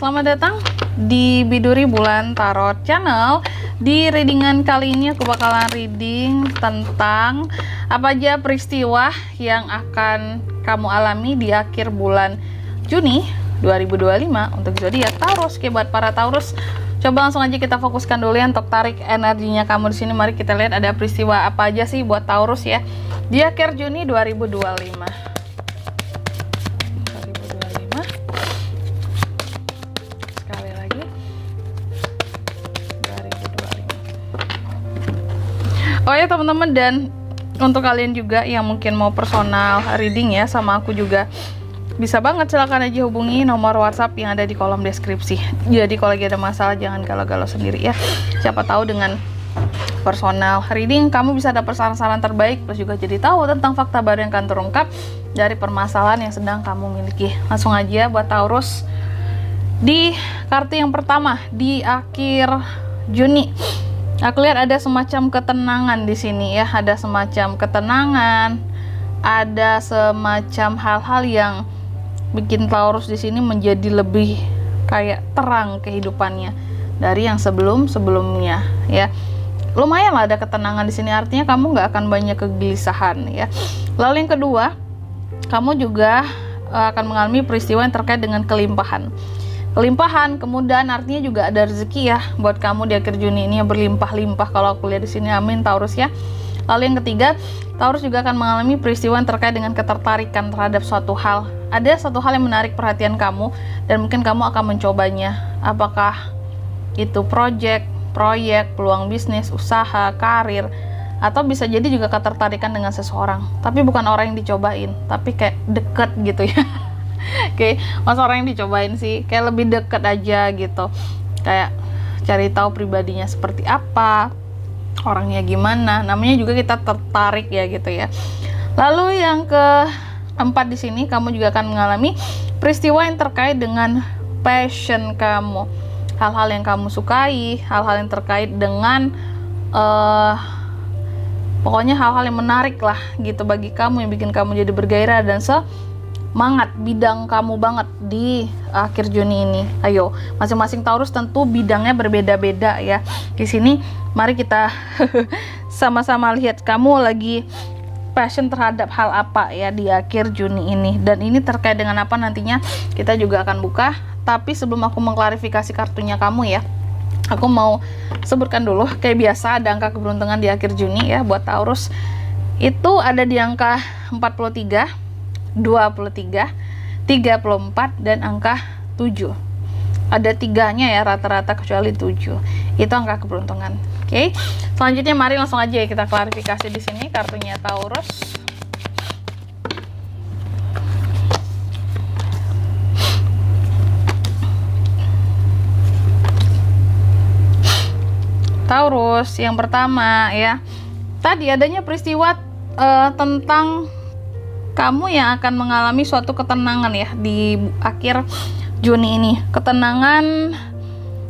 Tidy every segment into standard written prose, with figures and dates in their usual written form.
selamat datang di Biduri Bulan Tarot Channel. Di readingan kali ini aku bakalan reading tentang apa aja peristiwa yang akan kamu alami di akhir bulan Juni 2025 untuk zodiak Taurus. Oke, buat para Taurus, coba langsung aja kita fokuskan dulu ya untuk tarik energinya kamu di sini. Mari kita lihat ada peristiwa apa aja sih buat Taurus ya di akhir Juni 2025. Oh ya teman-teman, dan untuk kalian juga yang mungkin mau personal reading ya sama aku juga, bisa banget, silahkan aja hubungi nomor WhatsApp yang ada di kolom deskripsi. Jadi kalau lagi ada masalah jangan galau-galau sendiri ya. Siapa tahu dengan personal reading kamu bisa dapat saran-saran terbaik, plus juga jadi tahu tentang fakta baru yang akan terungkap dari permasalahan yang sedang kamu miliki. Langsung aja buat Taurus, di kartu yang pertama di akhir Juni, aku lihat ada semacam ketenangan di sini ya, ada semacam ketenangan, ada semacam hal-hal yang bikin Taurus di sini menjadi lebih kayak terang kehidupannya dari yang sebelumnya ya. Lumayan lah ada ketenangan di sini, artinya kamu nggak akan banyak kegelisahan ya. Lalu yang kedua, kamu juga akan mengalami peristiwa yang terkait dengan kelimpahan. Kelimpahan, kemudahan, artinya juga ada rezeki ya buat kamu di akhir Juni ini yang berlimpah-limpah kalau aku lihat di sini. Amin Taurus ya. Lalu yang ketiga, Taurus juga akan mengalami peristiwa yang terkait dengan ketertarikan terhadap suatu hal. Ada satu hal yang menarik perhatian kamu dan mungkin kamu akan mencobanya. Apakah itu proyek, peluang bisnis, usaha, karir, atau bisa jadi juga ketertarikan dengan seseorang. Tapi bukan orang yang dicobain, tapi kayak deket gitu ya. Oke, masa orang yang dicobain sih, kayak lebih deket aja gitu, kayak cari tahu pribadinya seperti apa, orangnya gimana, namanya juga kita tertarik ya gitu ya. Lalu yang keempat di sini, kamu juga akan mengalami peristiwa yang terkait dengan passion kamu, hal-hal yang kamu sukai, hal-hal yang terkait dengan pokoknya hal-hal yang menarik lah gitu bagi kamu, yang bikin kamu jadi bergairah dan semangat, bidang kamu banget di akhir Juni ini. Ayo, masing-masing Taurus tentu bidangnya berbeda-beda ya. Di sini mari kita sama-sama lihat kamu lagi passion terhadap hal apa ya di akhir Juni ini, dan ini terkait dengan apa nantinya kita juga akan buka. Tapi sebelum aku mengklarifikasi kartunya kamu ya, aku mau sebutkan dulu kayak biasa ada angka keberuntungan di akhir Juni ya buat Taurus. Itu ada di angka 43, 23, 34, dan angka 7. Ada tiganya ya rata-rata kecuali 7. Itu angka keberuntungan. Oke. Selanjutnya mari langsung aja ya kita klarifikasi di sini kartunya Taurus. Taurus yang pertama ya. Tadi adanya peristiwa tentang kamu yang akan mengalami suatu ketenangan ya di akhir Juni ini. Ketenangan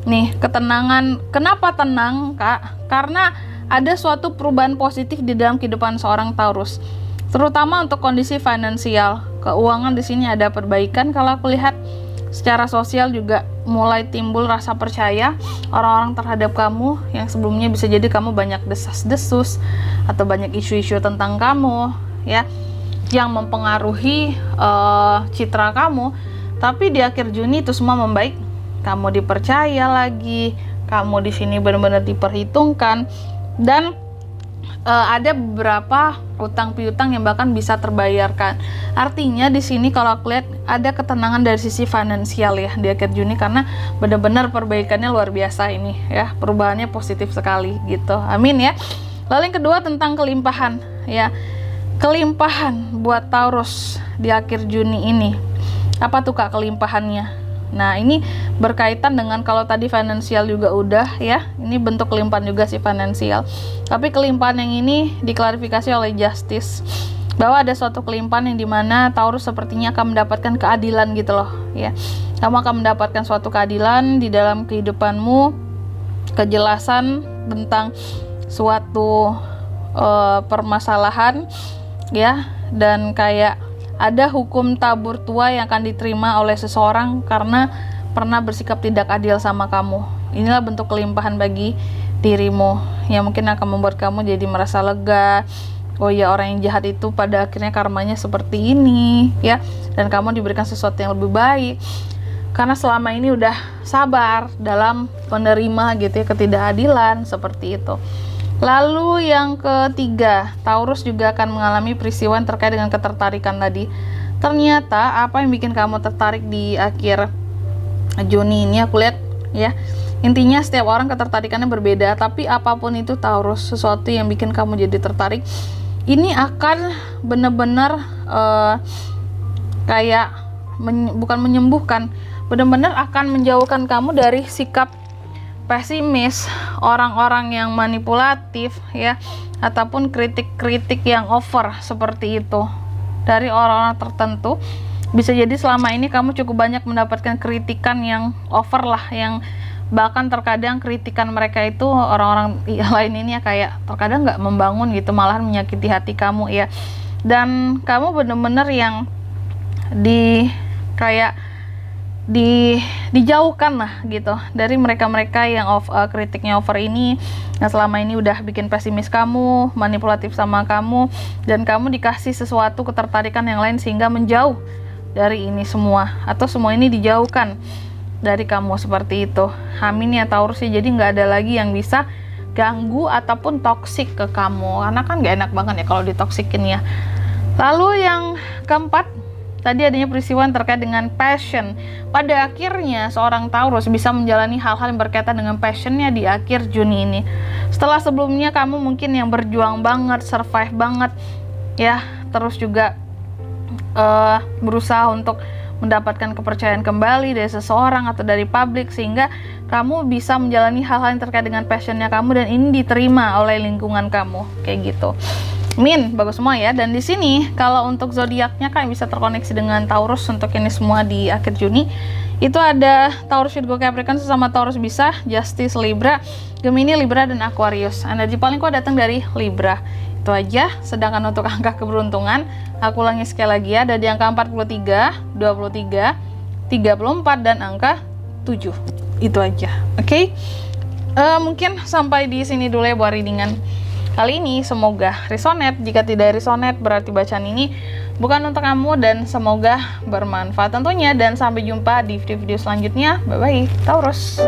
nih, ketenangan. Kenapa tenang Kak? Karena ada suatu perubahan positif di dalam kehidupan seorang Taurus, terutama untuk kondisi finansial. Keuangan di sini ada perbaikan. Kalau aku lihat secara sosial juga mulai timbul rasa percaya orang-orang terhadap kamu yang sebelumnya bisa jadi kamu banyak desas-desus atau banyak isu-isu tentang kamu ya, yang mempengaruhi citra kamu. Tapi di akhir Juni itu semua membaik, kamu dipercaya lagi, kamu di sini benar-benar diperhitungkan, dan ada beberapa utang piutang yang bahkan bisa terbayarkan. Artinya di sini kalau aku lihat ada ketenangan dari sisi finansial ya di akhir Juni, karena benar-benar perbaikannya luar biasa ini ya, perubahannya positif sekali gitu. Amin ya. Lalu yang kedua tentang kelimpahan ya. Kelimpahan buat Taurus di akhir Juni ini. Apa tuh Kak kelimpahannya? Nah, ini berkaitan dengan kalau tadi finansial juga udah ya. Ini bentuk kelimpahan juga sih finansial. Tapi kelimpahan yang ini diklarifikasi oleh Justice, bahwa ada suatu kelimpahan yang dimana Taurus sepertinya akan mendapatkan keadilan gitu loh ya. Kamu akan mendapatkan suatu keadilan di dalam kehidupanmu, kejelasan tentang suatu permasalahan ya, dan kayak ada hukum tabur tua yang akan diterima oleh seseorang karena pernah bersikap tidak adil sama kamu. Inilah bentuk kelimpahan bagi dirimu yang mungkin akan membuat kamu jadi merasa lega. Oh ya, orang yang jahat itu pada akhirnya karmanya seperti ini ya, dan kamu diberikan sesuatu yang lebih baik karena selama ini udah sabar dalam menerima gitu ya ketidakadilan seperti itu. Lalu yang ketiga, Taurus juga akan mengalami peristiwa yang terkait dengan ketertarikan tadi. Ternyata apa yang bikin kamu tertarik di akhir Juni ini, aku lihat ya, intinya setiap orang ketertarikannya berbeda, tapi apapun itu Taurus, sesuatu yang bikin kamu jadi tertarik ini akan benar-benar kayak bukan menyembuhkan, benar-benar akan menjauhkan kamu dari sikap pesimis, orang-orang yang manipulatif ya, ataupun kritik-kritik yang over seperti itu dari orang-orang tertentu. Bisa jadi selama ini kamu cukup banyak mendapatkan kritikan yang over lah, yang bahkan terkadang kritikan mereka itu orang-orang lain ini ya kayak terkadang nggak membangun gitu, malahan menyakiti hati kamu ya. Dan kamu bener-bener yang dijauhkan lah gitu dari mereka-mereka yang kritiknya over ini, yang selama ini udah bikin pesimis kamu, manipulatif sama kamu, dan kamu dikasih sesuatu ketertarikan yang lain sehingga menjauh dari ini semua, atau semua ini dijauhkan dari kamu seperti itu. Amin ya Taurus ya, jadi nggak ada lagi yang bisa ganggu ataupun toksik ke kamu, karena kan nggak enak banget ya kalau ditoksikin ya. Lalu yang keempat, tadi adanya peristiwa yang terkait dengan passion. Pada akhirnya seorang Taurus bisa menjalani hal-hal yang berkaitan dengan passionnya di akhir Juni ini. Setelah sebelumnya kamu mungkin yang berjuang banget, survive banget ya, terus juga berusaha untuk mendapatkan kepercayaan kembali dari seseorang atau dari publik, sehingga kamu bisa menjalani hal-hal yang terkait dengan passionnya kamu, dan ini diterima oleh lingkungan kamu kayak gitu. Min, bagus semua ya. Dan di sini kalau untuk zodiaknya kan bisa terkoneksi dengan Taurus untuk ini semua di akhir Juni. Itu ada Taurus, Virgo, Capricorn sesama Taurus bisa, Justice, Libra, Gemini, Libra, dan Aquarius. Energi paling kuat datang dari Libra. Itu aja. Sedangkan untuk angka keberuntungan, aku ulangi sekali lagi ya, ada di angka 43, 23, 34, dan angka 7. Itu aja. Oke? Mungkin sampai di sini dulu ya buat readingan kali ini. Semoga resonate. Jika tidak resonate berarti bacaan ini bukan untuk kamu, dan semoga bermanfaat tentunya. Dan sampai jumpa di video-video selanjutnya. Bye bye Taurus.